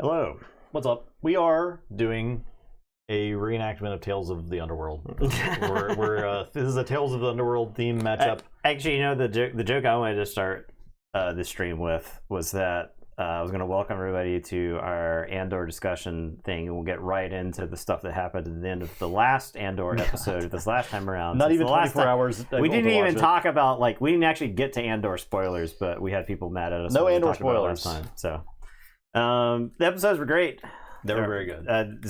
Hello. What's up? We are doing a reenactment of Tales of the Underworld. This is a Tales of the Underworld theme matchup. Actually, you know, the joke I wanted to start this stream with was that I was going to welcome everybody to our Andor discussion thing, and we'll get right into the stuff that happened at the end of the last Andor episode this last time around. Not even 24 hours. We didn't even talk about, like, we didn't actually get to Andor spoilers, but we had people mad at us. No Andor spoilers. Last time, so the episodes were great. They were very good.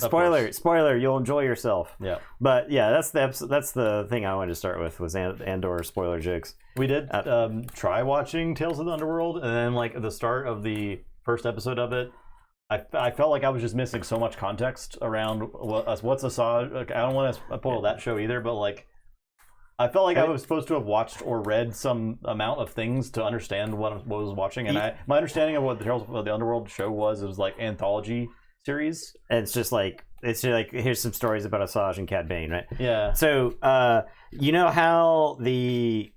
Spoiler, you'll enjoy yourself. Yeah. But yeah, that's the thing I wanted to start with was Andor spoiler jokes. We did try watching Tales of the Underworld, and then like at the start of the first episode of it, I felt like I was just missing so much context around what's Asajj. Like, I don't want to spoil that show either, but like I felt like I was supposed to have watched or read some amount of things to understand what I was watching, and my understanding of what the Tales of the Underworld show was like anthology series. And it's just like here's some stories about Asajj and Cad Bane, right? Yeah. So you know how the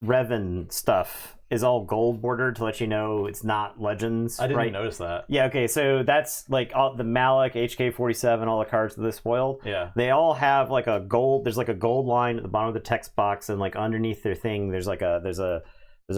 Revan stuff is all gold bordered to let you know it's not Legends? I didn't right? notice that. Yeah, okay, so that's like all the Malak, HK-47, all the cards that they spoiled. Yeah. They all have like a gold, there's like a gold line at the bottom of the text box, and like underneath their thing there's a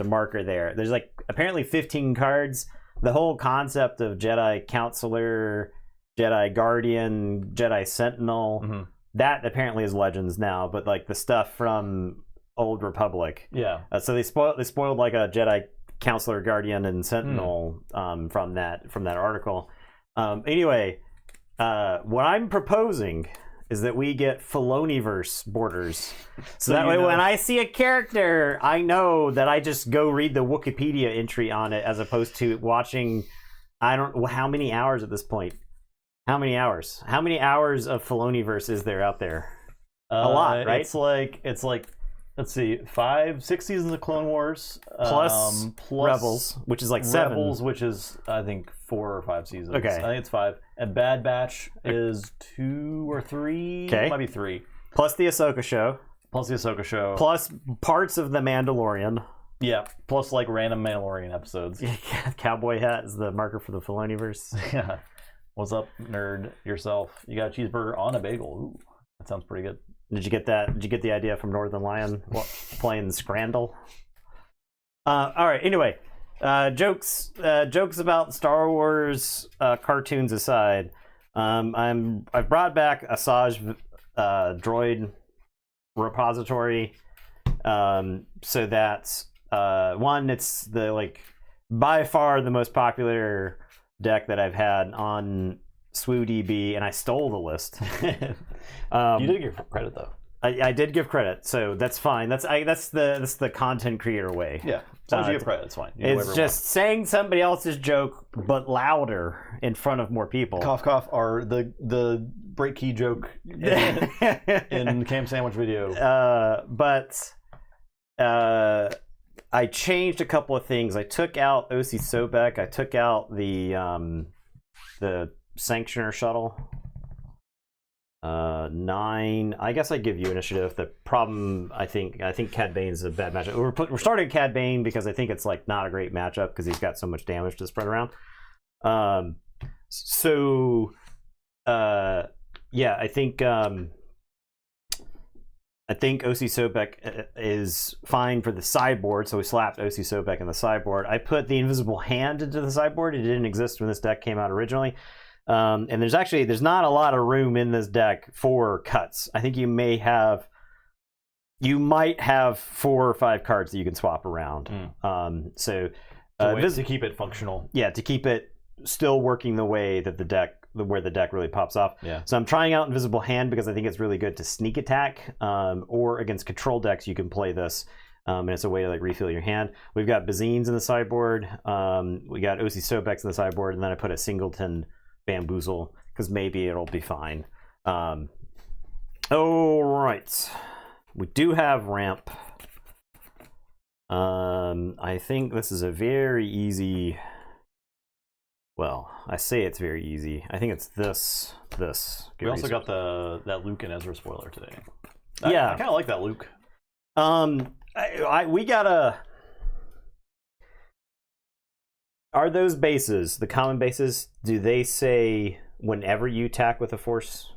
marker there. There's like apparently 15 cards. The whole concept of Jedi Counselor, Jedi Guardian, Jedi Sentinel, that apparently is Legends now, but like the stuff from Old Republic. Yeah. So they spoiled like a Jedi Counselor, Guardian, and Sentinel from that article. Anyway, what I'm proposing is that we get Filoniverse borders. So that way when I see a character, I know that I just go read the Wikipedia entry on it as opposed to watching, how many hours at this point? How many hours? How many hours of Filoniverse is there out there? A lot, right? It's like let's see, 5-6 seasons of Clone Wars plus Rebels, which is like 7. Rebels, which is I think 4 or 5 seasons. Okay, I think it's 5. And Bad Batch is 2 or 3. Okay, might be 3. Plus the Ahsoka show. Plus parts of the Mandalorian. Yeah. Plus like random Mandalorian episodes. Cowboy hat is the marker for the Filoniverse. Yeah. What's up, nerd? Yourself? You got a cheeseburger on a bagel. Ooh, that sounds pretty good. Did you get that? Did you get the idea from Northern Lion playing Scrandle? All right. Anyway, jokes about Star Wars cartoons aside, I've brought back Asajj droid repository, so that one, it's the like by far the most popular deck that I've had on SWODB, and I stole the list. You did give credit though. I did give credit, so that's fine. That's the content creator way. Yeah, as long as you give credit, it's fine. It's just saying somebody else's joke, but louder in front of more people. Cough cough are the break key joke in Cam Sandwich video. But I changed a couple of things. I took out O.C. Sobek. I took out the Sanctioner shuttle. 9. I guess I give you initiative. The problem, I think Cad Bane's a bad matchup. We're starting Cad Bane because I think it's like not a great matchup because he's got so much damage to spread around. Yeah, I think O.C. Sobek is fine for the sideboard, so we slapped O.C. Sobek in the sideboard. I put the Invisible Hand into the sideboard. It didn't exist when this deck came out originally. And there's not a lot of room in this deck for cuts. I think you might have 4 or 5 cards that you can swap around. So to keep it functional. Yeah, to keep it still working the way that where the deck really pops off. Yeah. So I'm trying out Invisible Hand because I think it's really good to sneak attack, or against control decks you can play this. And it's a way to like refill your hand. We've got Bazines in the sideboard. We got O.C. Sobeks in the sideboard, and then I put a Singleton Bamboozle because maybe it'll be fine. All right, we do have ramp. I think this is a very easy. Well, I say it's very easy. I think it's this. We also got that Luke and Ezra spoiler today. Yeah, I kind of like that Luke. We got a Are those bases, the common bases, do they say whenever you attack with a force?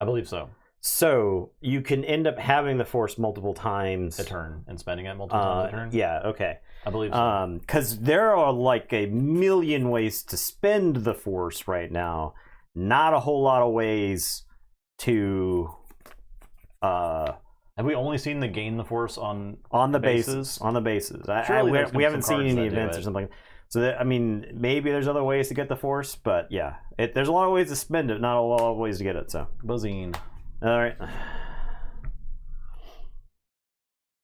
I believe so. So you can end up having the force multiple times A turn and spending it multiple times a turn? Yeah, okay. I believe so. Because there are like a million ways to spend the force right now. Not a whole lot of ways to... Have we only seen the gain the force on the bases? On the bases. We haven't seen any events or something. So that, I mean, maybe there's other ways to get the force, but yeah, there's a lot of ways to spend it, not a lot of ways to get it. So Buzzine. All right.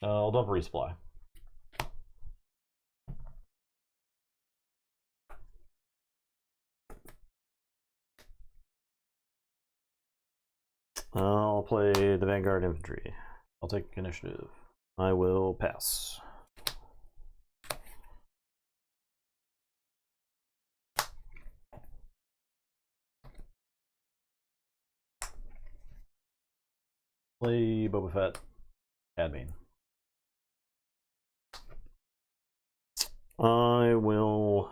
I'll dump resupply. I'll play the Vanguard Infantry. I'll take initiative. I will pass. Play Boba Fett. Cad Bane. I will...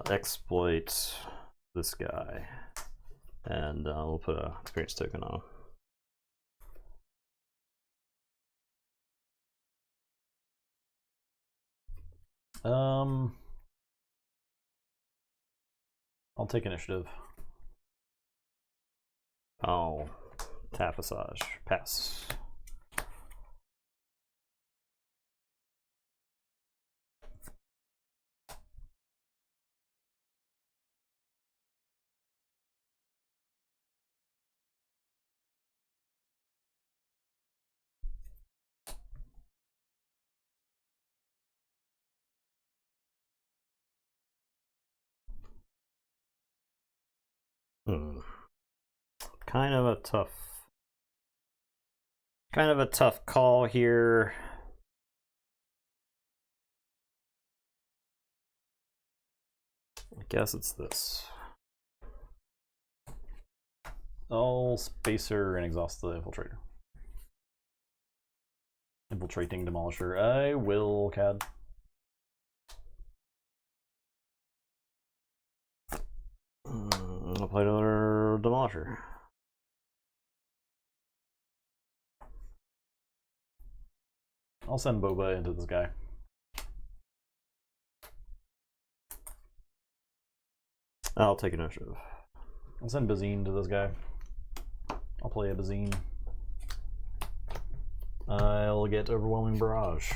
exploit this guy. And we'll put a experience token on him. I'll take initiative. I'll tap Asajj. Pass. Kind of a tough call here. I guess it's this. I'll spacer and exhaust the infiltrator. Infiltrating demolisher. I will CAD. I'll play another demolisher. I'll send Boba into this guy. I'll take initiative. I'll send Bazine to this guy. I'll play a Bazine. I'll get Overwhelming Barrage.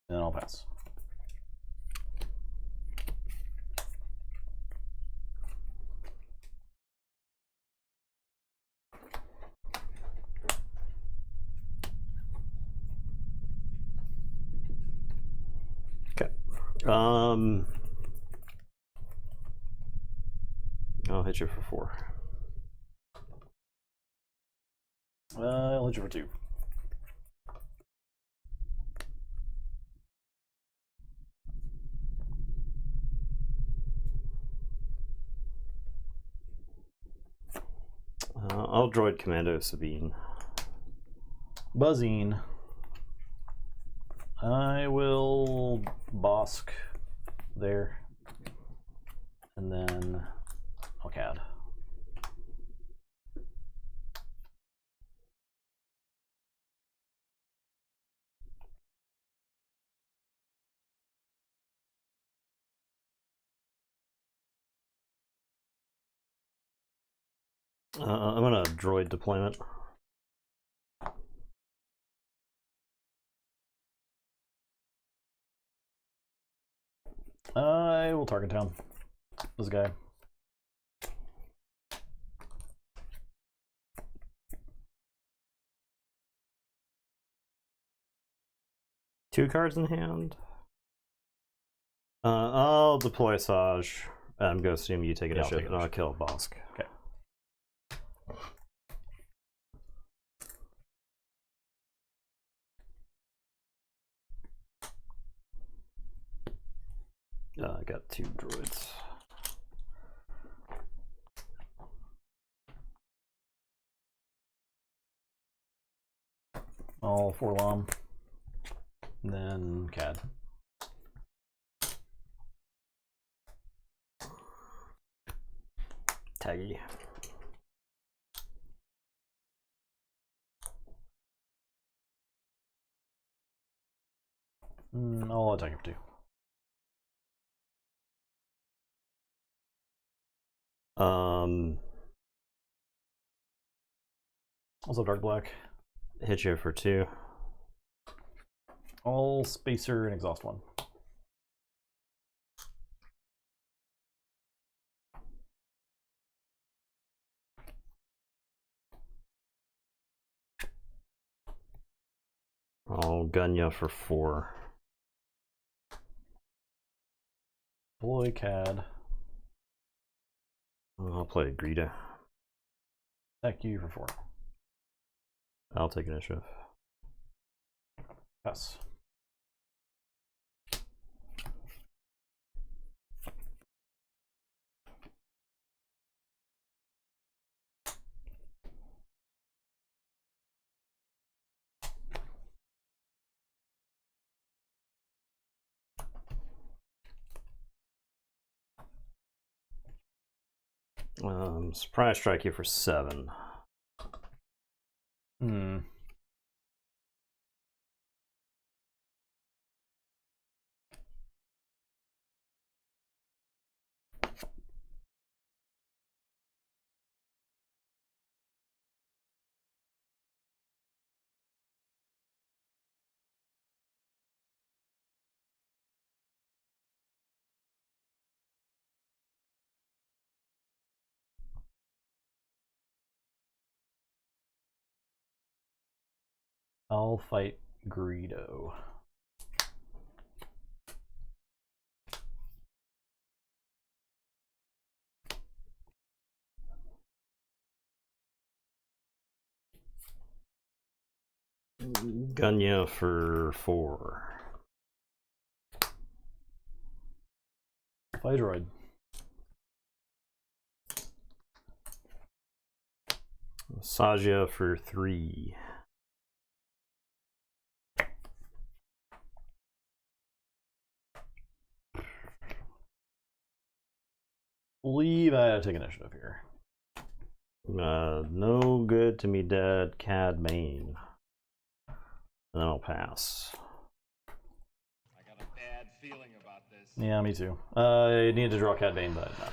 And I'll pass. I'll hit you for 4. I'll hit you for 2. I'll droid Commando Sabine. Buzzine. I will Bosk there. And then I'll CAD. I'm gonna droid deployment. I will target town. This guy. Two cards in hand. I'll deploy Asajj. I'm gonna assume you take initiative, and I'll kill Bosk. Okay. I got 2 droids. All 4 LOM. And then CAD. Taggy. I'll attack him too. Also dark black. Hit you for 2. All spacer and exhaust 1. I'll gun you for 4. Deploy CAD. I'll play Greta. Attack you for 4. I'll take initiative. Pass. Surprise strike you for 7. I'll fight Greedo. Gun you for 4. Fight droid. Asajj you for 3. Believe I take initiative here. No good to me dead CAD main. And then I'll pass. I got a bad feeling about this. Yeah, me too. I needed to draw CAD Bane, but no.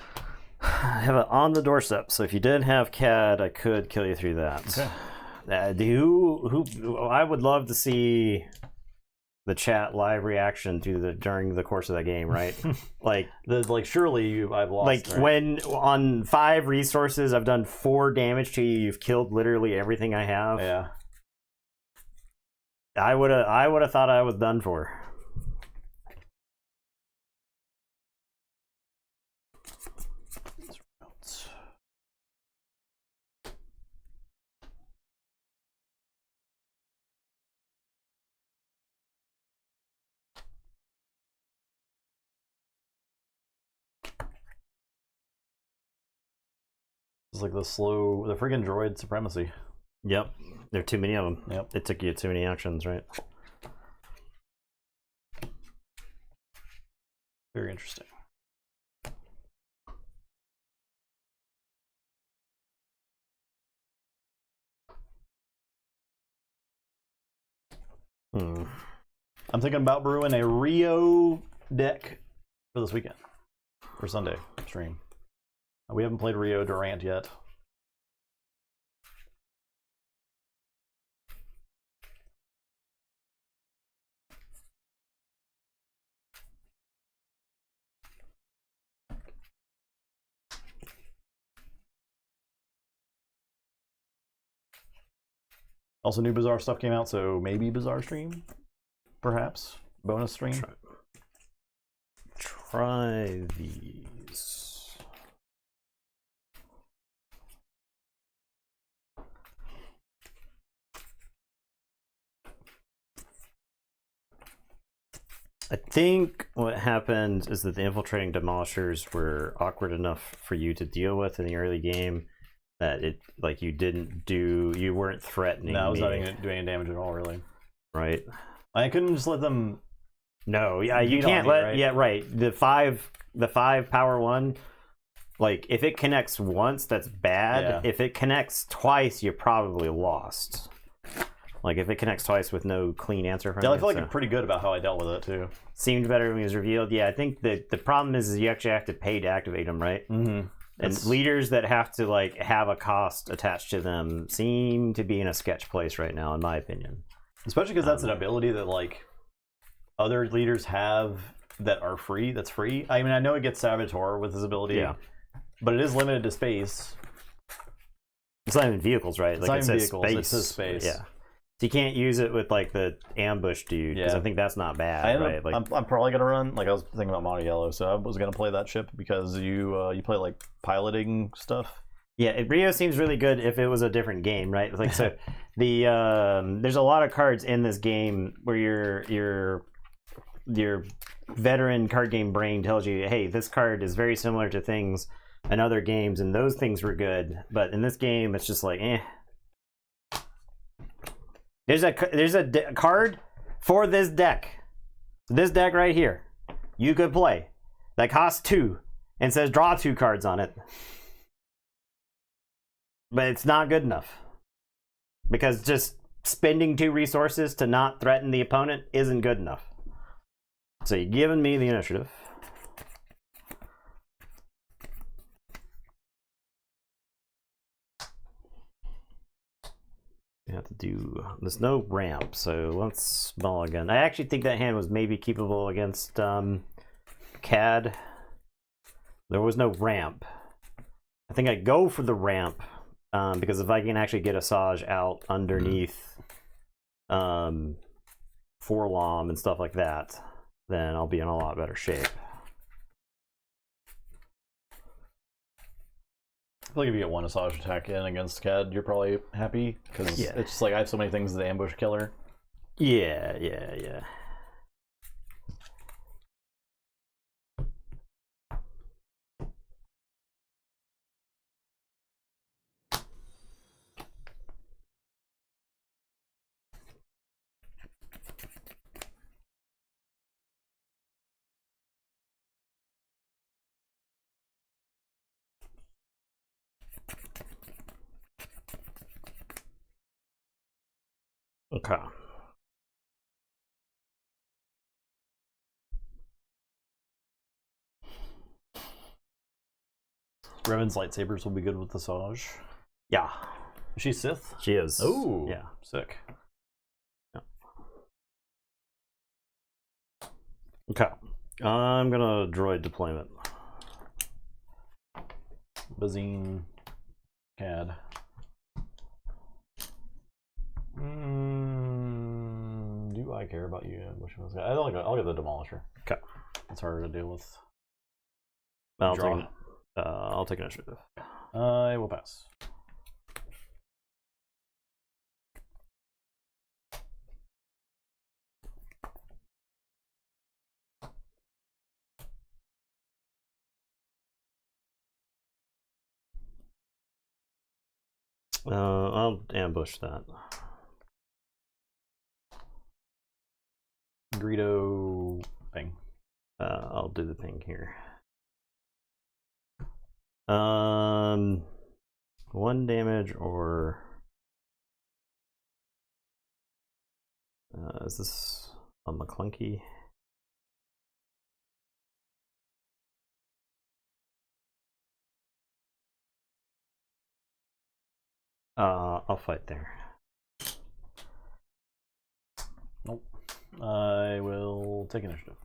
I have it on the doorstep, so if you did have CAD, I could kill you through that. Okay. Who I would love to see the chat live reaction during the course of that game, right? like surely I've lost. like right? when on 5 resources I've done 4 damage to you, you've killed literally everything I have. Yeah. I would have thought I was done for. It's like the friggin' droid supremacy. Yep, there are too many of them. Yep. It took you too many actions, right? Very interesting. I'm thinking about brewing a Rio deck for this weekend, for Sunday stream. We haven't played Rio Durant yet. Also, new Bizarre stuff came out, so maybe Bizarre stream, perhaps bonus stream. Try these. I think what happened is that the infiltrating demolishers were awkward enough for you to deal with in the early game, that it like you weren't threatening No, I was me, not doing any damage at all, really. right? I couldn't just let them. No, yeah, you beat on can't me, let. right? Yeah, right. The five power one. Like if it connects once, that's bad. Yeah. If it connects twice, you're probably lost. Like if it connects twice with no clean answer from Yeah, you, I feel like so. I'm pretty good about how I dealt with it too. Seemed better when it was revealed. Yeah, I think that the problem is you actually have to pay to activate them, right? Mm-hmm. And leaders that have to like have a cost attached to them seem to be in a sketch place right now, in my opinion. Especially because that's an ability that like other leaders have that are free. That's free. I mean, I know it gets Saboteur with his ability, Yeah. but it is limited to space. It's not even vehicles, right? It's like not it even says vehicles, space. it says space. Yeah. So you can't use it with like the ambush dude because Yeah. I think that's not bad, right? Like I'm probably gonna run. Like I was thinking about Mono Yellow, so I was gonna play that ship because you play like piloting stuff. yeah, Rio seems really good if it was a different game, right? Like so, the there's a lot of cards in this game where your veteran card game brain tells you, hey, this card is very similar to things in other games, and those things were good, but in this game, it's just like, eh. There's a card for this deck right here. You could play that costs 2 and says draw 2 cards on it. But it's not good enough. Because just spending 2 resources to not threaten the opponent isn't good enough. So you're giving me the initiative. You have to do. There's no ramp, so let's mulligan. I actually think that hand was maybe keepable against CAD. There was no ramp. I think I go for the ramp because if I can actually get Asajj out underneath Forlom and stuff like that, then I'll be in a lot better shape. I feel like if you get one Asajj attack in against CAD, you're probably happy because Yeah. it's just like I have so many things that ambush killer. Yeah. Okay. Revan's lightsabers will be good with Asajj. Yeah. Is she Sith? She is. Oh, Yeah. sick. Okay. I'm gonna droid deployment. Bazine, CAD. Do I care about you? Which one's got? I'll get the Demolisher. Okay. It's harder to deal with. I'll take initiative. I will pass. I'll ambush that. Greedo thing. I'll do the thing here. 1 damage or is this a McClunky? I'll fight there. Nope. I will take initiative.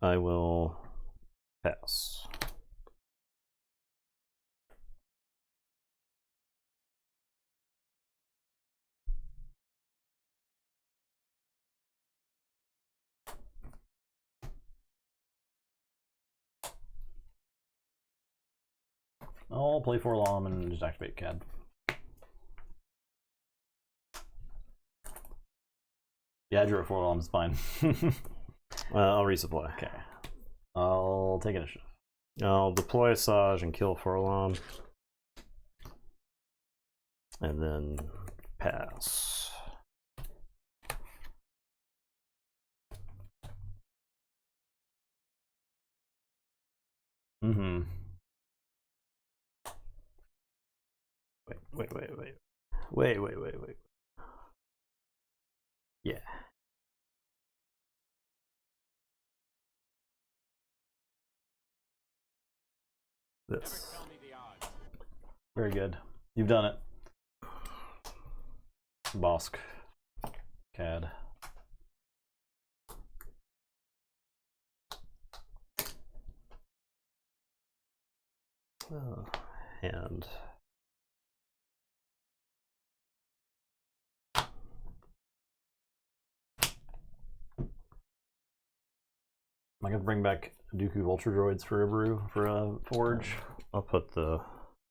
I will pass. I'll play Forlom and just activate CAD. Yeah, I drew a Forlom, it's fine. I'll resupply. Okay. I'll take initiative. I'll deploy Asajj and kill Forlom. And then pass. Mm-hmm. Wait. Yeah. This. Very good. You've done it. Bosk. CAD. And Am I gonna bring back Dooku Vulture Droids for a brew for a forge? I'll put I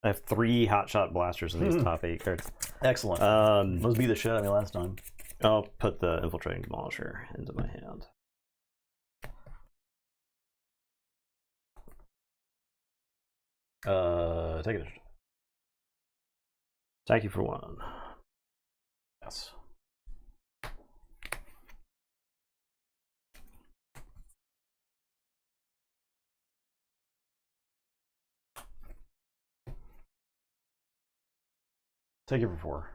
have 3 hotshot blasters in these top 8 cards. Excellent. Those beat the shit out of me last time. I'll put the infiltrating demolisher into my hand. Take it. Thank you for 1. Yes. Take it for 4.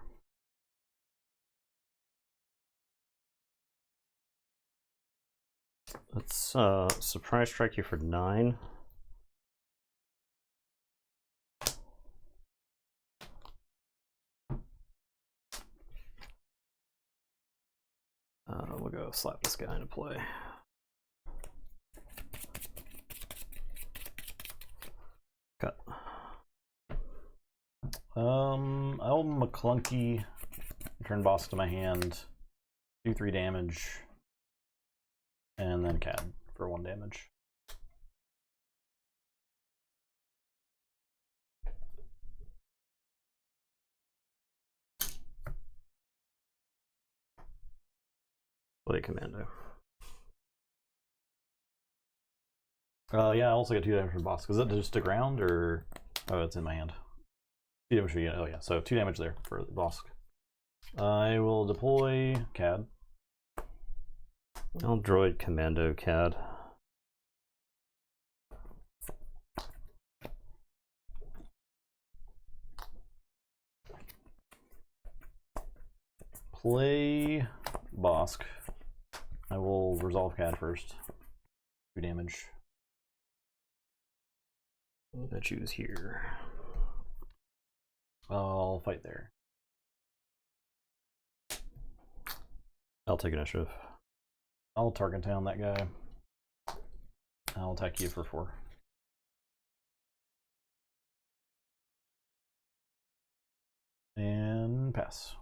Let's surprise strike you for 9. We'll go slap this guy into play. Cut. I'll McClunky, turn boss to my hand, do 3 damage, and then CAD for 1 damage. Play commando. Yeah, I also get 2 damage from boss. Is that just a ground or? Oh, it's in my hand. 2 damage for you. Oh yeah, so 2 damage there for the boss. I will deploy CAD. I'll droid commando CAD. Play Bosk. I will resolve CAD first. 2 damage. I choose here. I'll fight there. I'll take initiative. I'll target down that guy. I'll attack you for 4. And pass.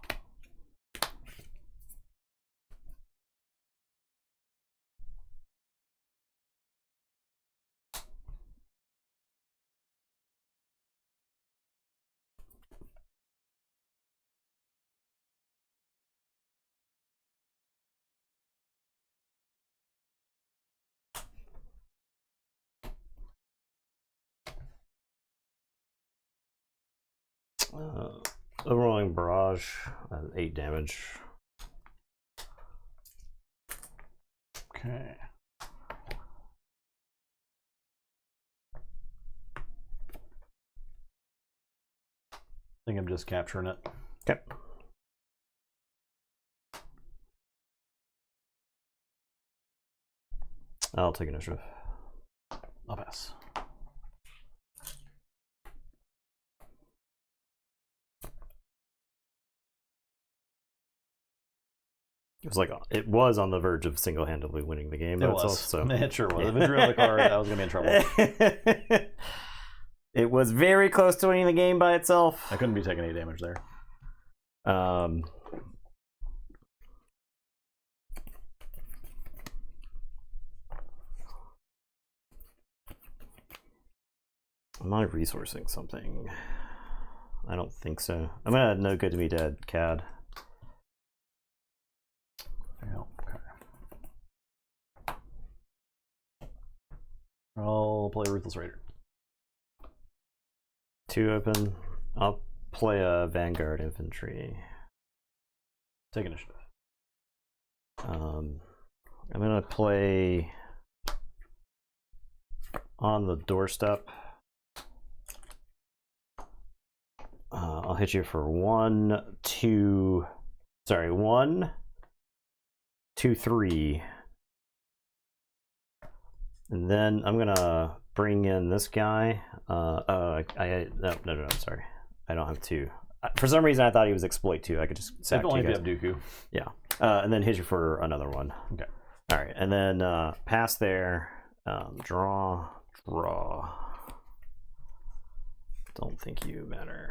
Overwhelming barrage, 8 damage. Okay. I think I'm just capturing it. Okay. I'll take initiative. I'll pass. It was on the verge of single-handedly winning the game. It That's was. all, so. It sure was. If it drew the card, I was gonna be in trouble. It was very close to winning the game by itself. I couldn't be taking 8 damage there. Am I resourcing something? I don't think so. I'm gonna no good to be dead, CAD. Yeah, okay. I'll play Ruthless Raider. 2 open. I'll play a Vanguard Infantry. Take initiative. I'm gonna play on the doorstep. I'll hit you for 1, 2, 3. And then I'm gonna bring in this guy. No, I'm sorry. I don't have 2. For some reason, I thought he was exploit 2. I could just sack Only you if guys. you have Dooku. Yeah. And then hit you for another one. Okay. All right, and then pass there. Draw. Don't think you matter.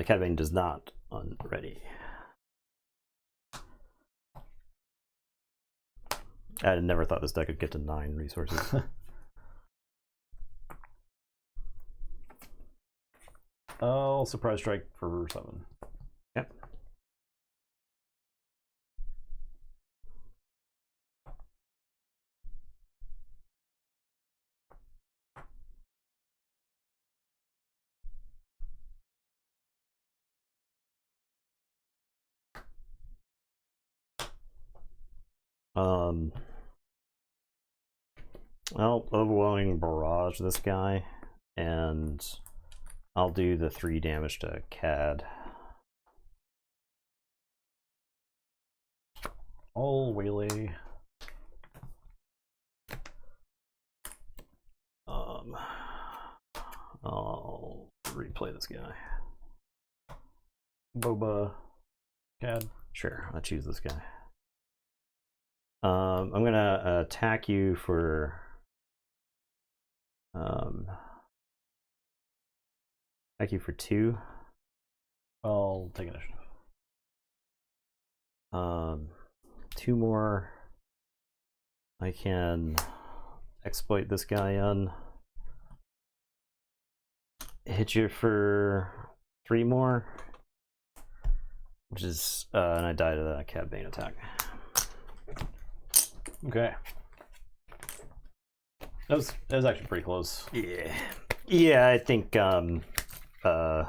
Cat Bane does not unready. I never thought this deck could get to 9 resources. I'll surprise strike for 7. Yep. I'll overwhelming barrage this guy, and I'll do the 3 damage to Cad. All waylay. I'll replay this guy. Boba. Cad. Sure, I'll choose this guy. I'm gonna attack you for attack you for 2. I'll take initiative. 2 more. I can exploit this guy in. Hit you for 3 more, which is and I die to the Cad Bane attack. Okay. That was actually pretty close. Yeah, I think if I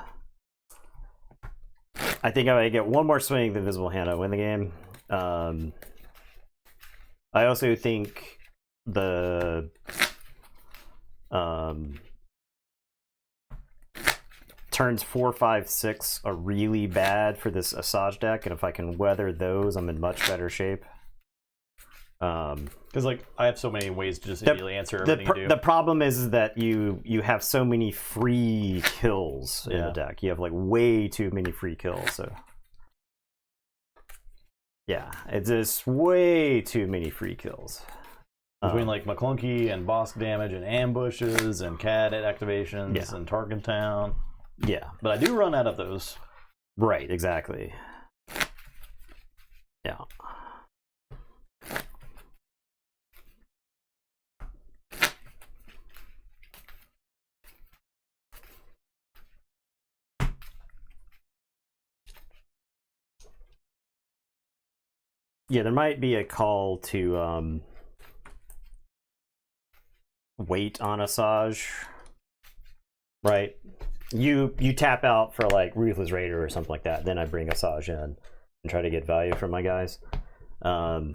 get one more swing with Invisible Hand, I win the game. I also think the turns 4, 5, 6 are really bad for this Asajj deck, and if I can weather those, I'm in much better shape. Because like I have so many ways to just immediately answer everything you do. The problem is that you have so many free kills in the deck. You have like way too many free kills. So yeah, it's just way too many free kills. Between like McClunky and boss damage and ambushes and CAD activations and Target Town. Yeah, but I do run out of those. Right, exactly. Yeah. Yeah, there might be a call to wait on Asajj, right? You tap out for like Ruthless Raider or something like that, then I bring Asajj in and try to get value from my guys. I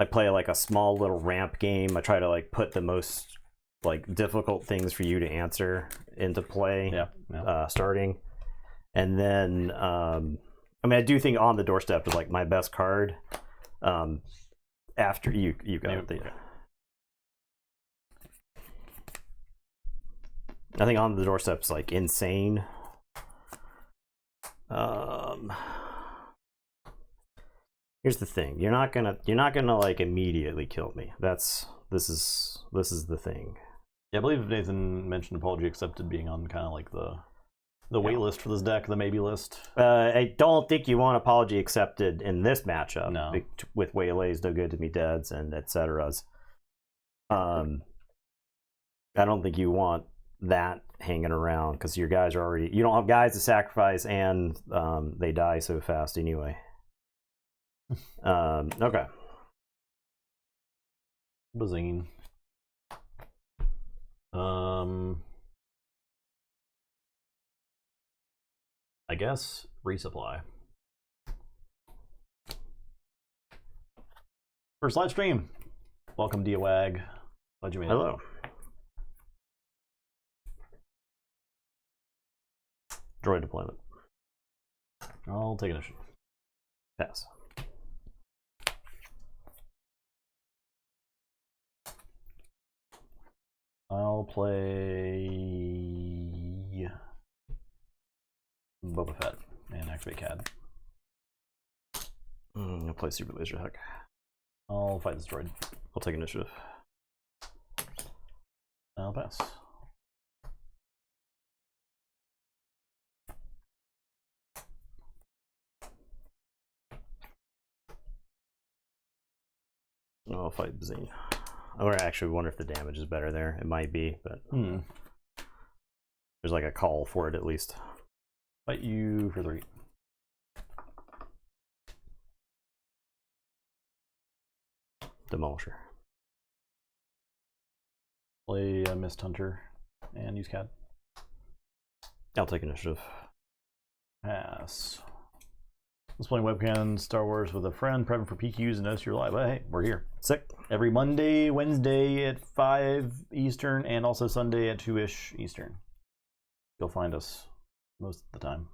play like a small little ramp game. I try to like put the most like difficult things for you to answer into play, starting, and then I mean I do think On the Doorstep is like my best card. After you got the. I think On the Doorstep's like insane. Here's the thing: you're not gonna like immediately kill me. This is the thing. Yeah, I believe Nathan mentioned Apology Accepted being on kind of like the wait list for this deck, the maybe list. I don't think you want Apology Accepted in this matchup. No. With Waylays, No Good to Me Deads, and etc.'s. I don't think you want that hanging around because your guys are already. You don't have guys to sacrifice, and they die so fast anyway. Okay. Bazine. I guess resupply. First live stream. Welcome, Diawag. Glad you made it. Hello. Droid deployment. I'll take initiative. Pass. I'll play Boba Fett and activate CAD. I'll play Super Laser Hack. I'll fight this droid. I'll take initiative. I'll pass. I'll fight Bazine. I actually wonder if the damage is better there. It might be, but there's like a call for it at least. Fight you for 3. Demolisher. Play a Mist Hunter and use CAD. I'll take initiative. Pass. Let's play webcam Star Wars with a friend, prepping for PQs and notice you're live. But hey, we're here. Sick. Every Monday, Wednesday at 5 Eastern, and also Sunday at 2-ish Eastern. You'll find us most of the time.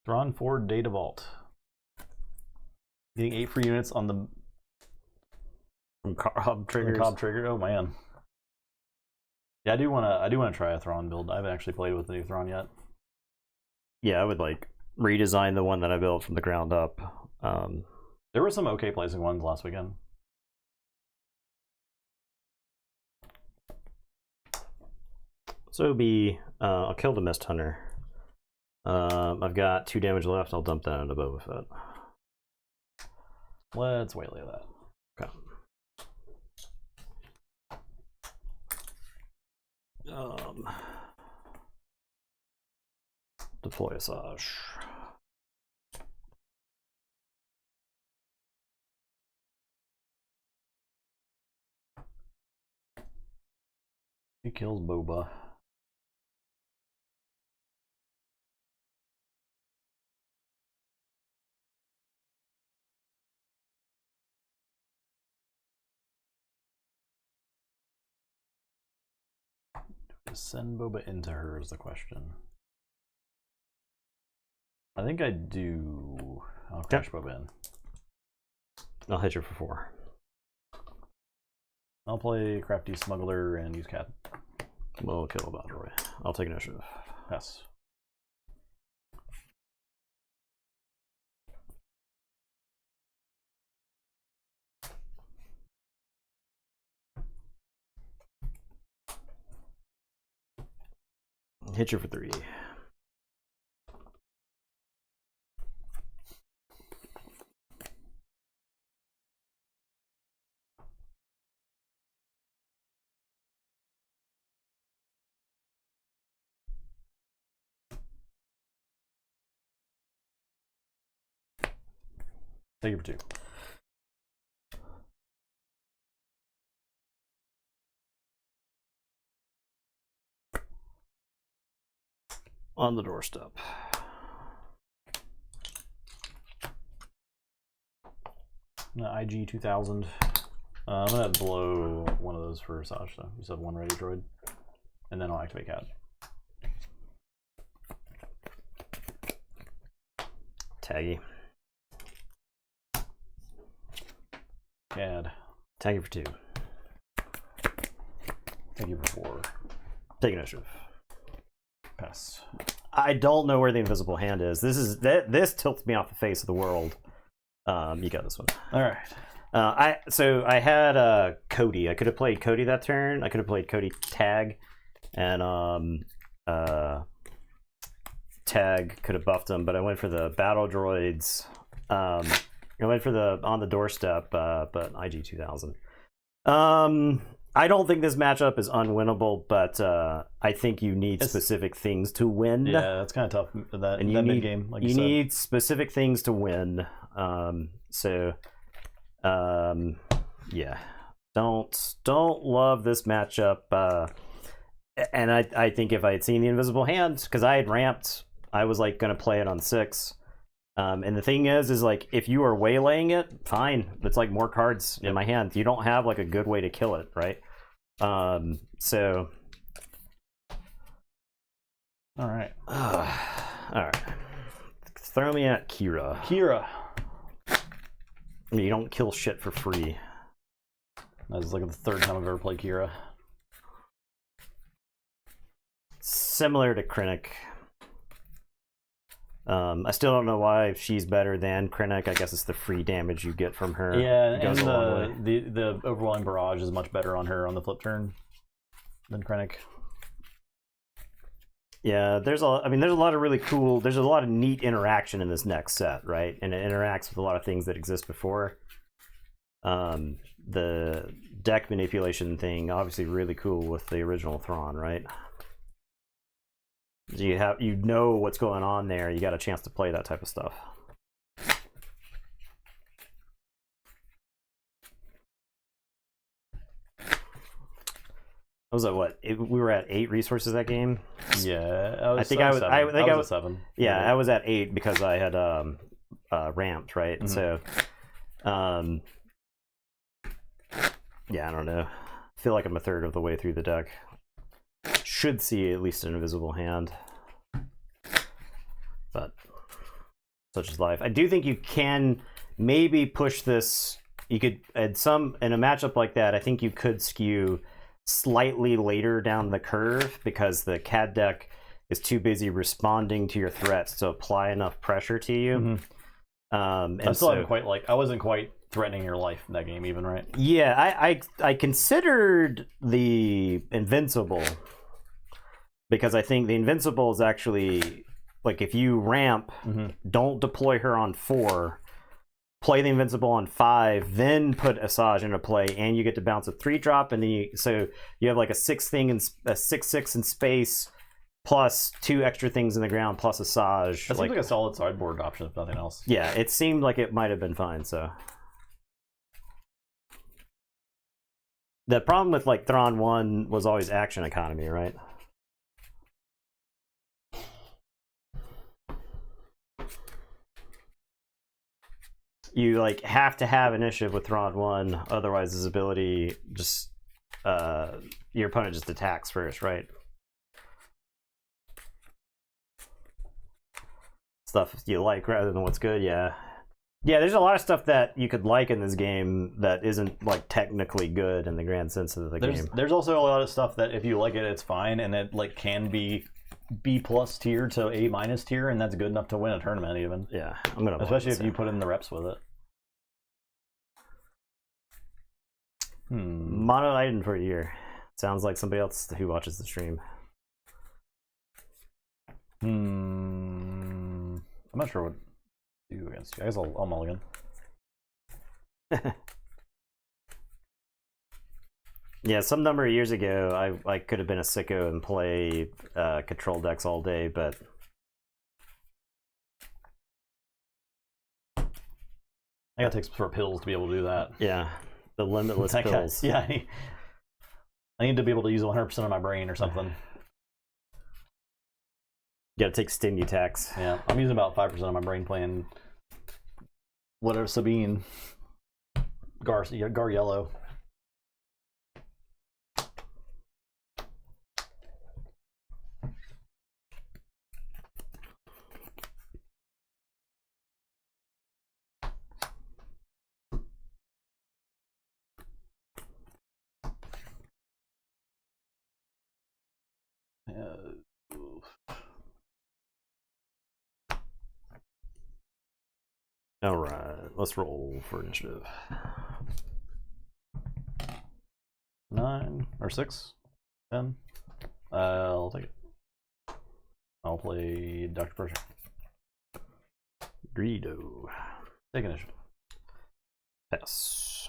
Thrawn Ford Data Vault. Getting 8 free units on the From Cobb triggers. Cobb trigger. Oh man. Yeah, I do wanna try a Thrawn build. I haven't actually played with the new Thrawn yet. Yeah, I would like redesign the one that I built from the ground up. There were some okay placing ones last weekend. So it'll be I'll kill the Mist Hunter. I've got 2 damage left. I'll dump that into Boba Fett. Let's waylay that. Okay. Deploy Asajj. He kills Boba. Send Boba into her is the question. I think I do. I'll crash Boba in. I'll hit you for 4. I'll play Crafty Smuggler and use CAD. We'll kill Baldroy. I'll take initiative. Pass. Hit you for 3. Take it for 2. On the doorstep. IG 2000. I'm gonna blow one of those for Asajj, though. Just have 1 ready droid, and then I'll activate CAD. Taggy. CAD. Tag you for 2. Thank you for 4. Take initiative. Pass. I don't know where the invisible hand is. This tilts me off the face of the world. You got this one. All right. I had Cody. I could have played Cody that turn. I could have played Cody tag, and tag could have buffed him, but I went for the battle droids. I went for the on the doorstep, but IG 2000. I don't think this matchup is unwinnable, but I think you need specific things to win. Yeah, that's kind of tough. That mid game, like you need specific things to win. Yeah, don't love this matchup. And I think if I had seen the invisible hand, because I had ramped, I was like going to play it on 6. And the thing is like if you are waylaying it, fine. It's like more cards in my hand. You don't have like a good way to kill it, right? So. All right. All right. Throw me at Kira. Kira. I mean, you don't kill shit for free. That's like the 3rd time I've ever played Kira. Similar to Krennic. I still don't know why she's better than Krennic. I guess it's the free damage you get from her. Yeah, and the overwhelming barrage is much better on her on the flip turn than Krennic. Yeah, there's a lot of really cool. There's a lot of neat interaction in this next set, right? And it interacts with a lot of things that exist before. The deck manipulation thing, obviously, really cool with the original Thrawn, right? You know what's going on there. You got a chance to play that type of stuff. Was it what? We were at 8 resources that game. Yeah, I think I was 7. Yeah, I was at 8 because I had ramped, right? Mm-hmm. So, yeah, I don't know. I feel like I'm a third of the way through the deck. Should see at least an invisible hand, but such is life. I do think you can maybe push this. You could in a matchup like that. I think you could skew slightly later down the curve because the CAD deck is too busy responding to your threats to apply enough pressure to you. Mm-hmm. And I wasn't quite threatening your life in that game, even, right? Yeah, I considered the Invincible because I think the Invincible is actually like if you ramp, don't deploy her on 4. Play the Invincible on 5, then put Asajj into play, and you get to bounce a 3-drop, and then so you have like a 6-thing and a 6/6 in space, plus 2 extra things in the ground, plus Asajj. That seems like a solid sideboard option, if nothing else. Yeah, it seemed like it might have been fine. So the problem with like Thrawn 1 was always action economy, right? You like have to have initiative with Thrawn 1, otherwise his ability just your opponent just attacks first, right? Stuff you like rather than what's good, yeah. Yeah, there's a lot of stuff that you could like in this game that isn't like technically good in the grand sense of the game. There's also a lot of stuff that if you like it, it's fine, and it like can be B+ tier to A- tier, and that's good enough to win a tournament even. Yeah, I'm gonna especially if you put in the reps with it. Mono item for a year. Sounds like somebody else who watches the stream. I'm not sure what to do against you. I guess I'll mulligan. Yeah, some number of years ago, I could have been a sicko and play control decks all day, but I gotta take some sort of pills to be able to do that. Yeah, the limitless pills. Yeah, I need to be able to use 100% of my brain or something. You gotta take Stimutax. Yeah, I'm using about 5% of my brain playing whatever Sabine. Gar Yellow. All right, let's roll for initiative. 9 or 6, 10. I'll take it. I'll play Dr. Pershing. Greedo. Take initiative. Pass.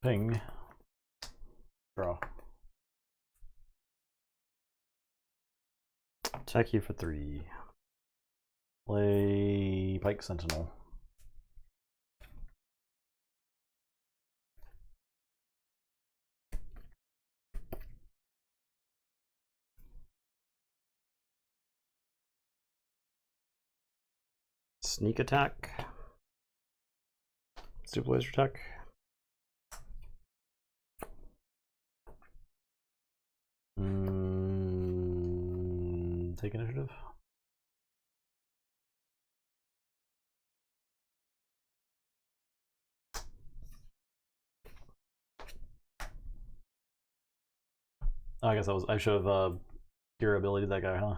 Ping. Draw. Attack you for 3. Play Pike Sentinel. Sneak attack. Super laser attack. Take initiative. Oh, I guess I should have cure ability that guy, huh?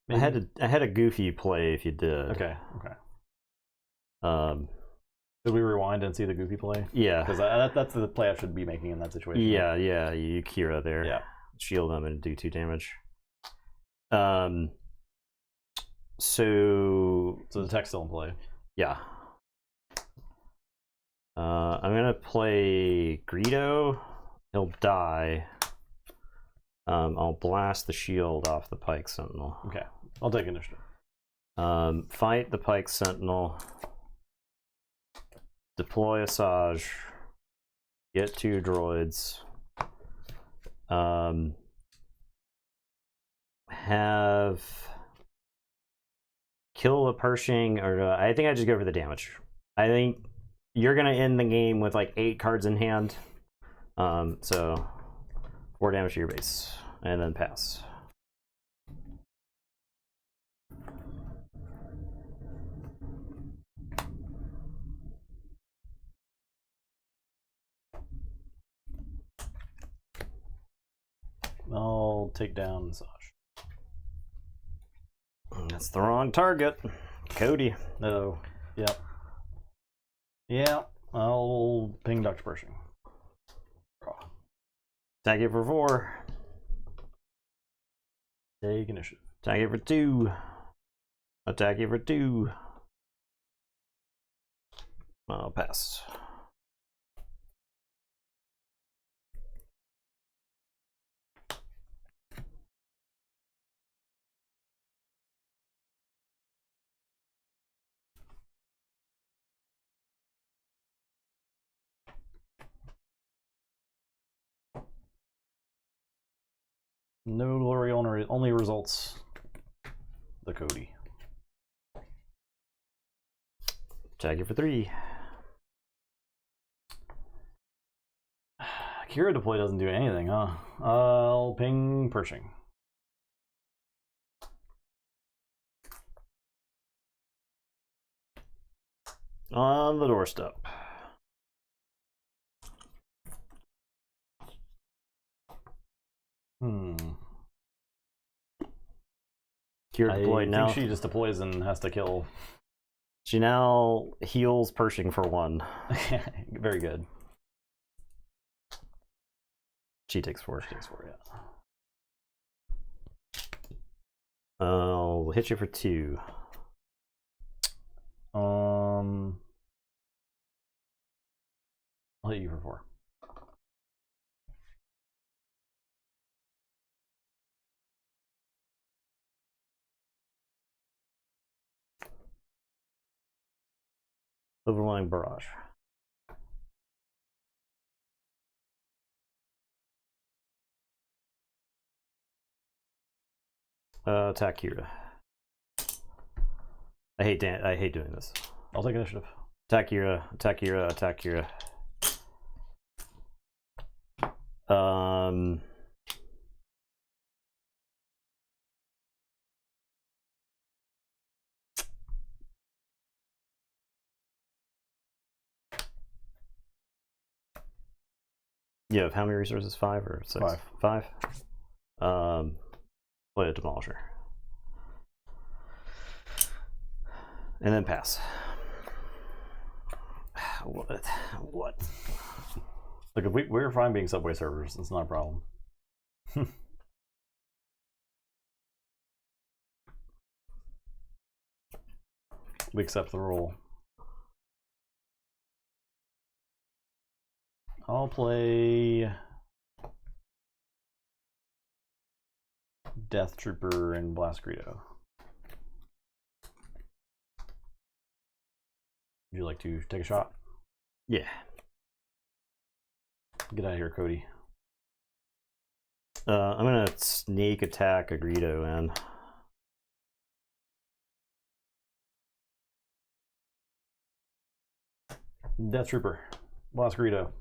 Maybe? I had a goofy play if you did. Okay. Did we rewind and see the goofy play? Yeah. Because that's the play I should be making in that situation. Yeah, you Kira there. Yeah. Shield them and do 2 damage. So the tech's still in play. Yeah. I'm gonna play Greedo. He'll die. I'll blast the shield off the Pike Sentinel. Okay. I'll take initiative. Fight the Pike Sentinel. Deploy Asajj. Get 2 droids. Have kill the Pershing, or I think I just go for the damage. I think you're gonna end the game with like 8 cards in hand. So 4 damage to your base, and then pass. I'll take down Asajj. That's the wrong target. Cody. No. Yep. Yeah. I'll ping Dr. Pershing. Draw. Attack it for 4. Take initiative. Attack it for 2. Attack it for 2. I'll pass. No glory, only results. The Cody. Attack it for 3. Kira deploy doesn't do anything, huh? I'll ping Pershing. On the doorstep. Kira deployed now. I think she just deploys and has to kill. She now heals Pershing for 1. Very good. She takes 4. She takes 4, yeah. I'll hit you for 2. I'll hit you for 4. Overlying barrage. Attack Kira. I hate doing this. I'll take initiative. Attack Kira. Attack Kira. Attack Kira. Um, you have how many resources? 5 or 6? 5. Play a Demolisher. And then pass. What? Look, if we're fine being Subway servers, it's not a problem. We accept the role. I'll play Death Trooper and Blast Greedo. Would you like to take a shot? Yeah. Get out of here, Cody. I'm gonna sneak attack a Greedo in. Death Trooper. Blast Greedo.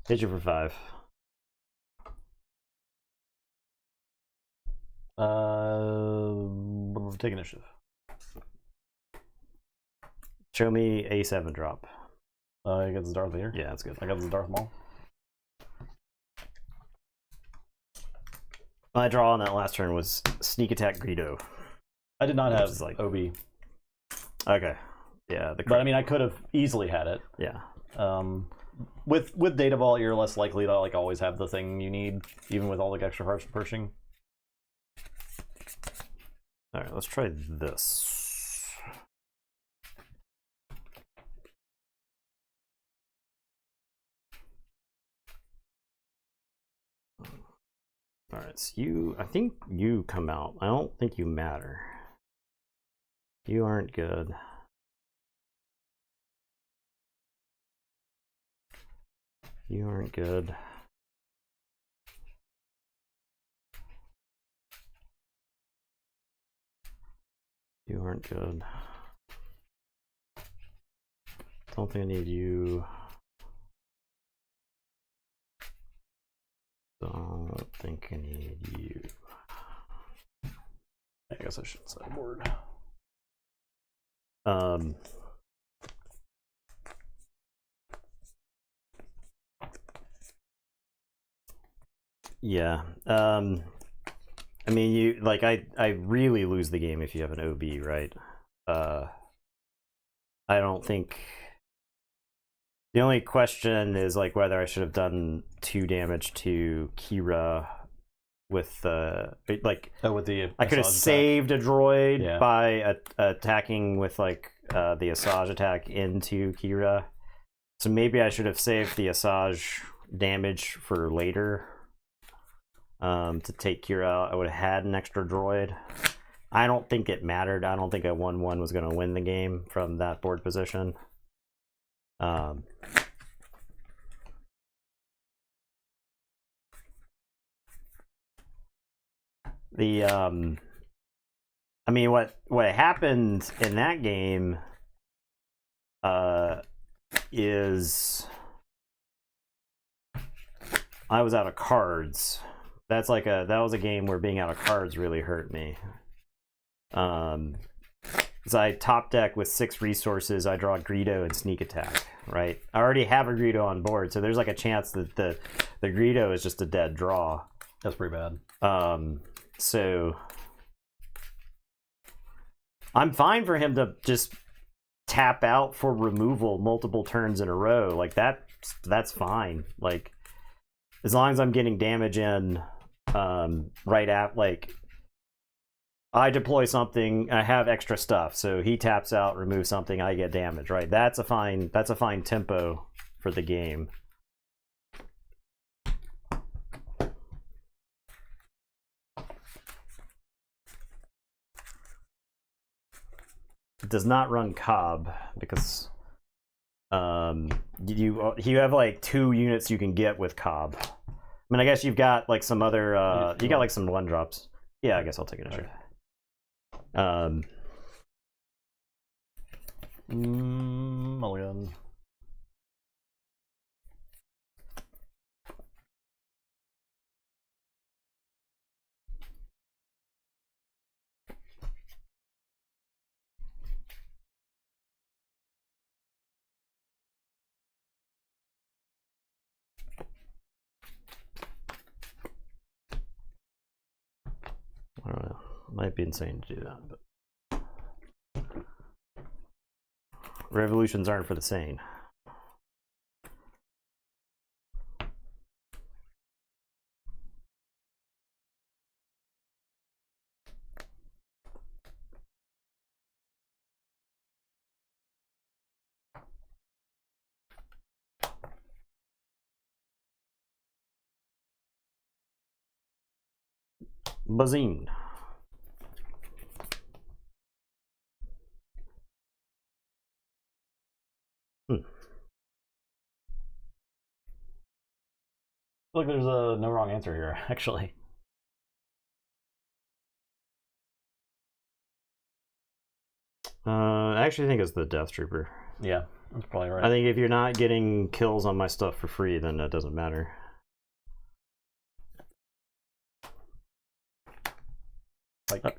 Hit you for 5. Take initiative. Show me A7 drop. I got the Darth Vader. Yeah, that's good. I got the Darth Maul. My draw on that last turn was sneak attack Greedo. I did not have like OB. Okay. Yeah, but I mean, I could have easily had it. Yeah. With Data Vault, you're less likely to like always have the thing you need, even with all the extra harsh pushing. All right, let's try this. All right, so I think you come out. I don't think you matter. You aren't good. You aren't good. You aren't good. Don't think I need you. Don't think I need you. I guess I should sideboard. Yeah. I mean, you like I really lose the game if you have an OB, right? I don't think. The only question is like whether I should have done 2 damage to Kira with like. Oh, with the I could have Asajj saved a droid Yeah. by attacking with like the Asajj attack into Kira. So maybe I should have saved the Asajj damage for later. To take Kira out, I would have had an extra droid. I don't think it mattered. I don't think a 1-1 was going to win the game from that board position. I mean, what happened in that game is I was out of cards. That was a game where being out of cards really hurt me. So I top deck with 6 resources. I draw Greedo and sneak attack. Right. I already have a Greedo on board, so there's like a chance that the Greedo is just a dead draw. That's pretty bad. So I'm fine for him to just tap out for removal multiple turns in a row. Like that's fine. Like as long as I'm getting damage in right at like I deploy something, I have extra stuff, so he taps out, removes something, I get damage, right? That's a fine tempo for the game. It does not run Cobb because you have like 2 units you can get with Cobb. I mean, I guess you've got like some other you got like some 1-drops. Yeah, I guess I'll take it. Okay. Mulligan. Might be insane to do that, but revolutions aren't for the sane. Bazine. Look, there's no wrong answer here, actually. I actually think it's the Death Trooper. Yeah, that's probably right. I think if you're not getting kills on my stuff for free, then that doesn't matter. Like,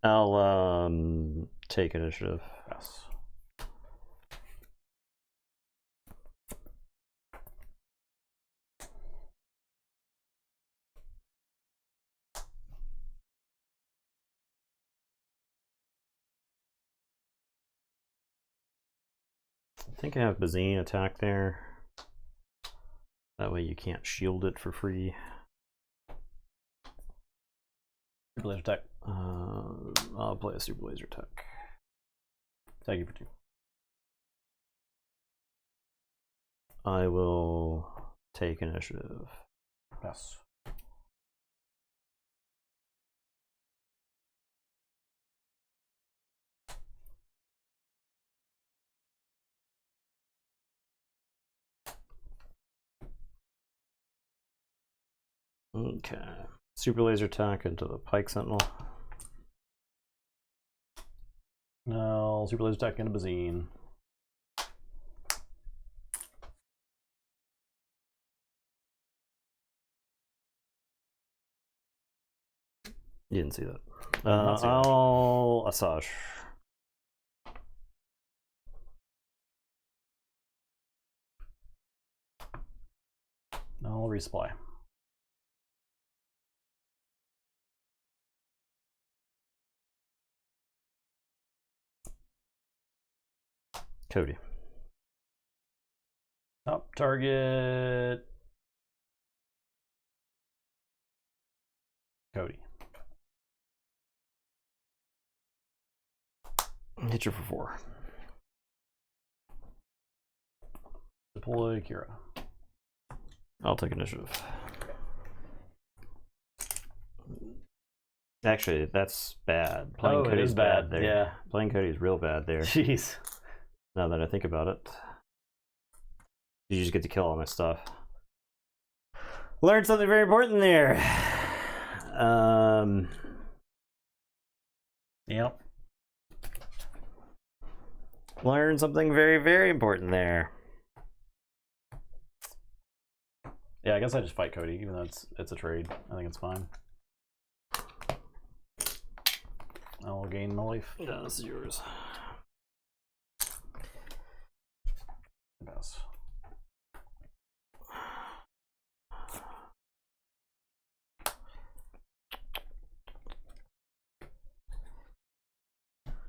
I'll take initiative. yes. I think I have Bazine attack there. That way you can't shield it for free. Super laser attack. I'll play a super laser attack. Thank you for 2. I will take initiative. Yes. Okay. Super laser attack into the Pike Sentinel. No, super laser attack into Bazine. You didn't see that. Not see that. I'll Asajj. I'll resupply. Cody. Top target. Cody. Hit you for 4. Deploy Kira. I'll take initiative. Actually, that's bad. Playing it is bad there. yeah. Playing Cody's real bad there. Jeez. Now that I think about it. You just get to kill all my stuff. Learned something very important there. Yep. Learned something very, very important there. Yeah, I guess I just fight Cody, even though it's a trade. I think it's fine. I'll gain my life. Yeah, this is yours. Pass.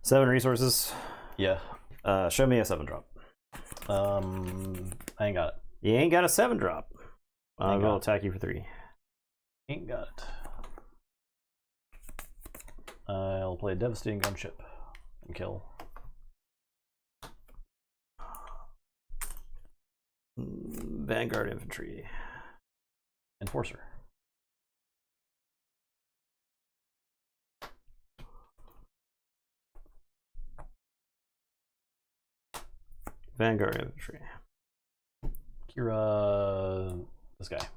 Seven resources. Yeah. Show me a 7-drop. I ain't got it. You ain't got a 7-drop. I Ain't will got it. attack you for 3. Ain't got it. I'll play Devastating Gunship and kill. Vanguard Infantry. Enforcer. Vanguard Infantry. Kira. This guy.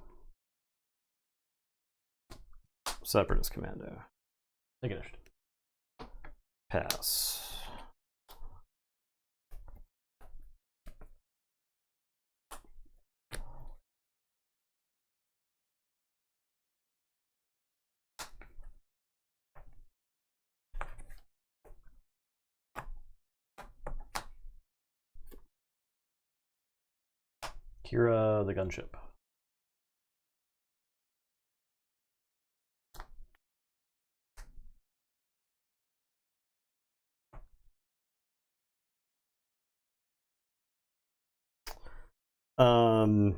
Separatist Commando. Take initiative. Pass. Kira the gunship. Dealt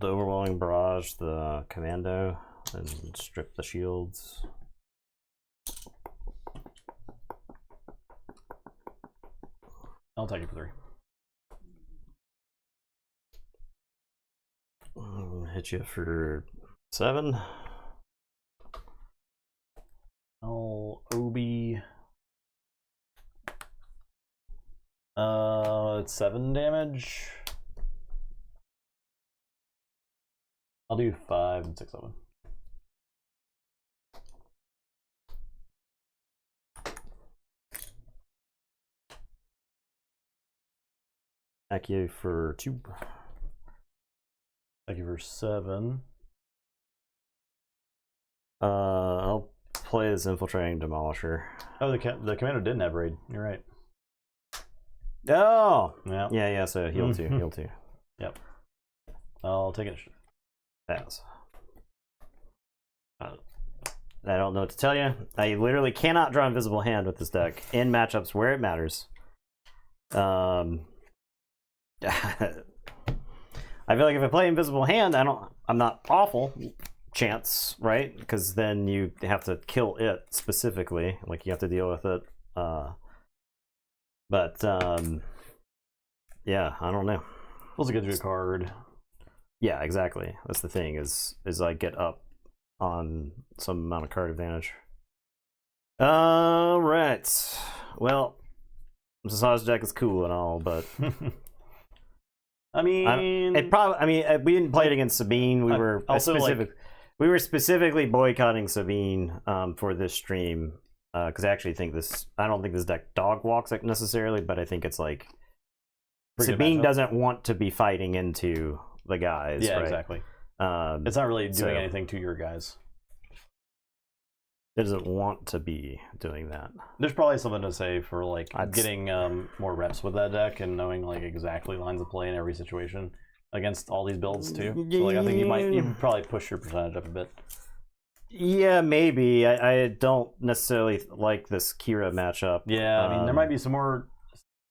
the overwhelming barrage the commando and strip the shields. I'll take it for 3. Hit you for 7. I'll OB. It's 7 damage. I'll do 5 and 6 of them. Attack you for 2. Thank you for 7. I'll play this infiltrating demolisher. Oh, the commander didn't have raid. You're right. Oh, Yeah. yeah. So heal 2, heal 2. Yep. I'll take it. Pass. I don't know what to tell you. I literally cannot draw Invisible Hand with this deck in matchups where it matters. I feel like if I play Invisible Hand, I'm not awful. Chance, right? Because then you have to kill it specifically. Like you have to deal with it. Yeah, I don't know. Also get you a card. Yeah, exactly. That's the thing is I get up on some amount of card advantage. All right. Well, Asajj deck is cool and all, but I mean, we didn't play it against Sabine. We were specifically boycotting Sabine for this stream because I actually think I don't think this deck dog walks it necessarily, but I think it's like Sabine doesn't want to be fighting into the guys. Yeah, right? Exactly. It's not really doing anything to your guys. It doesn't want to be doing that. There's probably something to say for like getting more reps with that deck and knowing like exactly lines of play in every situation against all these builds too. So like I think you probably push your percentage up a bit. Yeah, maybe. I don't necessarily like this Kira matchup. Yeah, I mean there might be some more.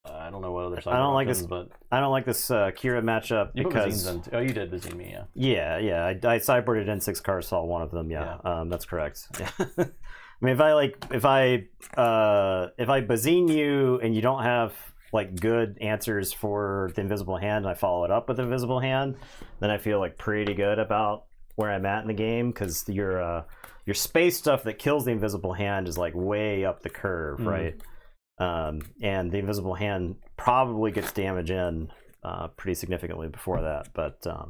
I don't know what other side. I don't like this Kira matchup because you did Bazine me, yeah. Yeah. I sideboarded N6 cards, saw one of them. Yeah. That's correct. Yeah. I mean, if I Bazine you and you don't have like good answers for the Invisible Hand, and I follow it up with Invisible Hand, then I feel like pretty good about where I'm at in the game because your space stuff that kills the Invisible Hand is like way up the curve, right? And the Invisible Hand probably gets damage in pretty significantly before that. But there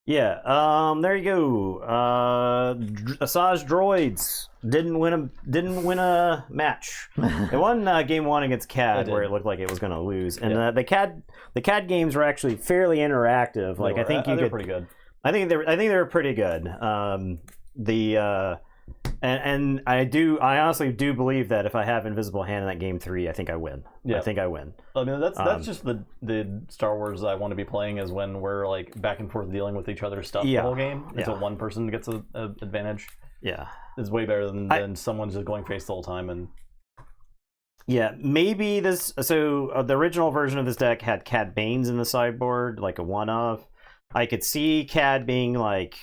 you go. Asajj Droids didn't win a match. It won game 1 against CAD where it looked like it was going to lose. And the CAD games were actually fairly interactive. Like I think they're pretty good. I think they were pretty good. And I honestly do believe that if I have Invisible Hand in that game 3, I think I win. Yeah. I think I win. I mean, that's just the Star Wars I want to be playing is when we're like back and forth dealing with each other's stuff the whole game until one person gets an advantage. Yeah. It's way better than someone just going face the whole time. And yeah, maybe this. So the original version of this deck had Cad Banes in the sideboard, like a one of. I could see Cad being like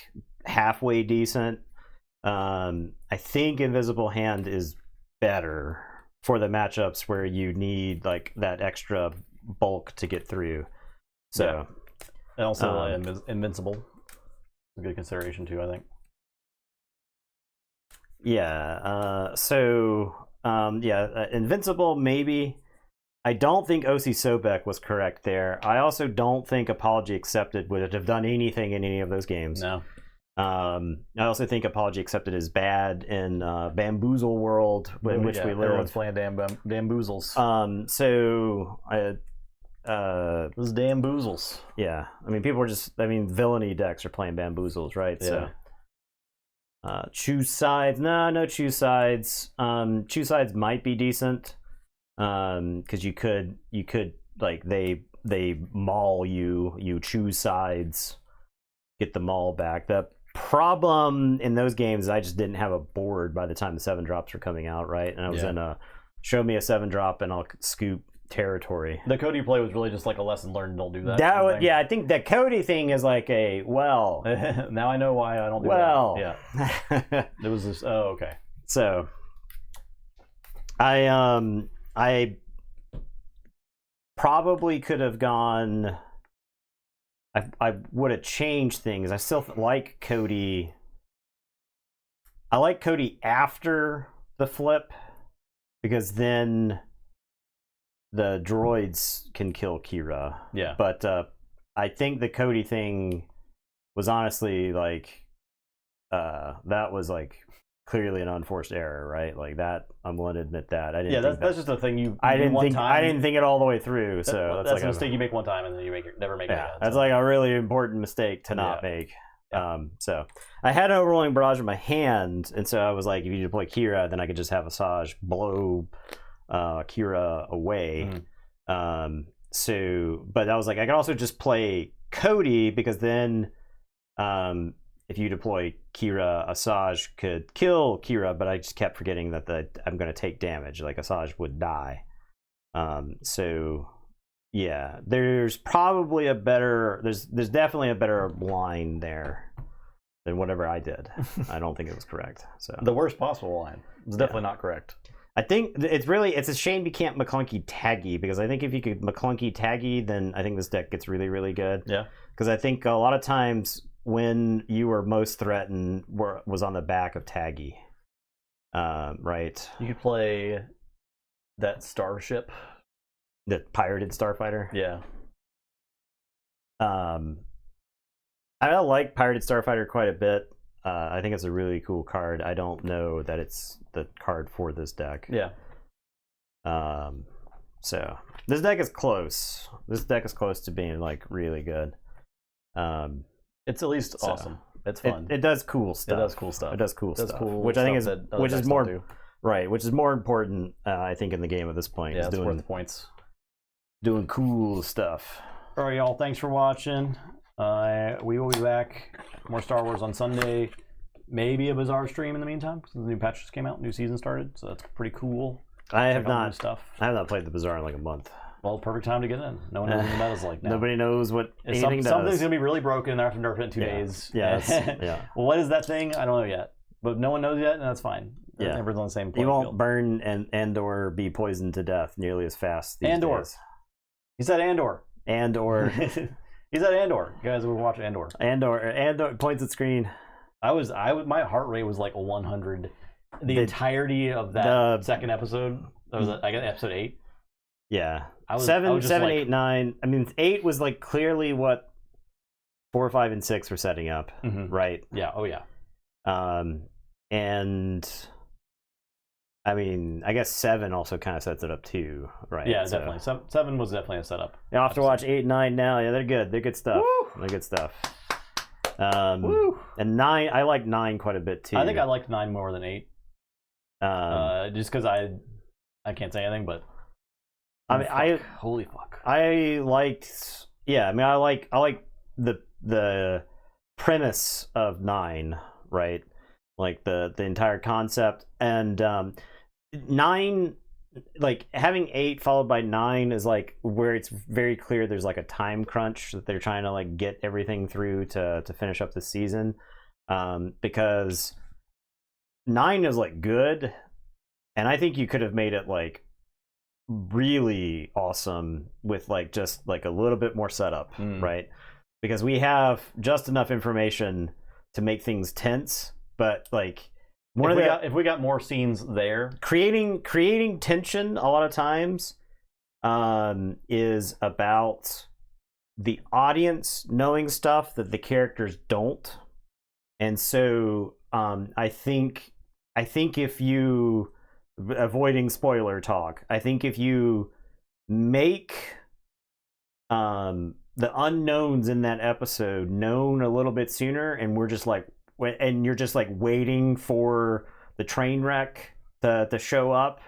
halfway decent. I think Invisible Hand is better for the matchups where you need like that extra bulk to get through. So, and also Invincible, a good consideration too, I think. Yeah. Invincible maybe. I don't think OC Sobek was correct there. I also don't think Apology Accepted would have done anything in any of those games. No. I also think Apology Accepted is bad in Bamboozle world in which we live. Everyone's playing Bamboozles. Those Bamboozles. Yeah, I mean, people are just. I mean, villainy decks are playing Bamboozles, right? Yeah. So, choose sides. No, choose sides. Choose sides might be decent. Because you could like they maul you. You choose sides, get the maul back. The problem in those games is I just didn't have a board by the time the 7 drops were coming out, right? And I was in a show me a 7 drop and I'll scoop territory. The Cody play was really just like a lesson learned. Don't do that. That was, yeah, I think the Cody thing is like a well. Now I know why I don't do well. that. Yeah. It was just okay. So I probably could have gone. I would have changed things. I still like Cody. I like Cody after the flip because then the droids can kill Kira. Yeah. But I think the Cody thing was honestly like that was like clearly an unforced error, right? Like that, I'm willing to admit that. I didn't. That's just a thing you. I didn't one think. time. I didn't think it all the way through. So that's like a mistake you make one time and then you never make it again. that's So. like a really important mistake to not make. So I had an overwhelming barrage in my hand, and so I was like, if you deploy Kira, then I could just have Asajj blow Kira away. So, but I was like, I could also just play Cody because then, if you deploy Kira, Asajj could kill Kira. But I just kept forgetting that I'm going to take damage. Like Asajj would die. So yeah, there's probably a better. There's definitely a better line there than whatever I did. I don't think it was correct. So The worst possible line. It's definitely not correct. I think it's a shame you can't McClunky Taggy, because I think if you could McClunky Taggy, then I think this deck gets really, really good. Yeah. Because I think a lot of times when you were most threatened was on the back of Taggy. Right. You could play that starship. The pirated Starfighter. Yeah. I like Pirated Starfighter quite a bit. I think it's a really cool card. I don't know that it's the card for this deck. Yeah. So this deck is close. This deck is close to being like really good. It's at least awesome. It's fun. It does cool stuff. It does cool stuff. It does cool It does stuff. cool which I think is stuff that other which is decks more don't do. right. Which is more important, I think, in the game at this point. Yeah, is it's doing worth the points. doing cool stuff. All right, y'all. Thanks for watching. We will be back. More Star Wars on Sunday. Maybe a Bizarre stream in the meantime, because the new patch just came out, new season started, so that's pretty cool. I have Check out new not stuff. I have not played the Bazaar in like a month. Well, perfect time to get in. No one knows what the meta's like now. Nobody knows what If anything does. something's gonna be really broken. They're having to nerf it in 2 days. Yeah, yeah. Well, what is that thing? I don't know yet, but no one knows yet, and that's fine. Yeah. Everyone's on the same. You won't field. burn and or be poisoned to death nearly as fast these Andor. days. He said Andor. And or He said Andor. You guys, we watch Andor. and points at screen. My heart rate was like 100. The entirety of that second episode. That was I got episode 8. Yeah. I was 7, just like, 8, 9. I mean, 8 was like clearly what 4, 5, and 6 were setting up, right? Yeah. Oh yeah. And I mean, I guess 7 also kind of sets it up too, right? Yeah, So, definitely. 7 was definitely a setup. You'll have to watch 8 and 9 now. Yeah, they're good. They're good stuff. Woo! They're good stuff. Woo! And 9, I like 9 quite a bit too. I think I liked 9 more than 8. Just because I can't say anything, but I mean, holy fuck. I liked. Yeah, I mean, I like the premise of 9, right? Like the entire concept, and 9, like having 8 followed by 9 is like where it's very clear there's like a time crunch that they're trying to like get everything through to finish up the season, because 9 is like good, and I think you could have made it like really awesome with like just like a little bit more setup, right? Because we have just enough information to make things tense, but like if we got more scenes there, creating tension a lot of times is about the audience knowing stuff that the characters don't. And so I think if you, avoiding spoiler talk, I think if you make the unknowns in that episode known a little bit sooner, and we're just like, and you're just like waiting for the train wreck to show up,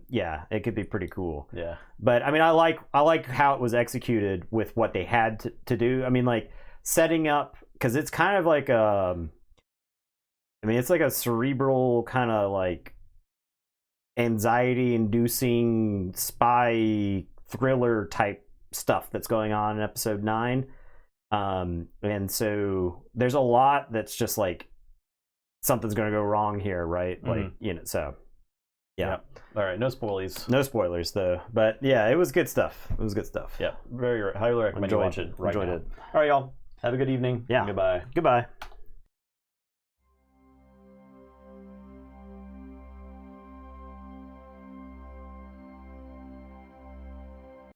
yeah, it could be pretty cool. Yeah. But I mean, I like how it was executed with what they had to do. I mean, like setting up, because it's kind of like I mean, it's like a cerebral kind of like anxiety-inducing spy thriller type stuff that's going on in episode 9. And so there's a lot that's just like something's going to go wrong here, right? Like, so yeah. All right, no spoilies. No spoilers though, but yeah, it was good stuff. Yeah, very highly recommend you watch it. Enjoyed it. All right, y'all. Have a good evening. Yeah. Goodbye. Goodbye.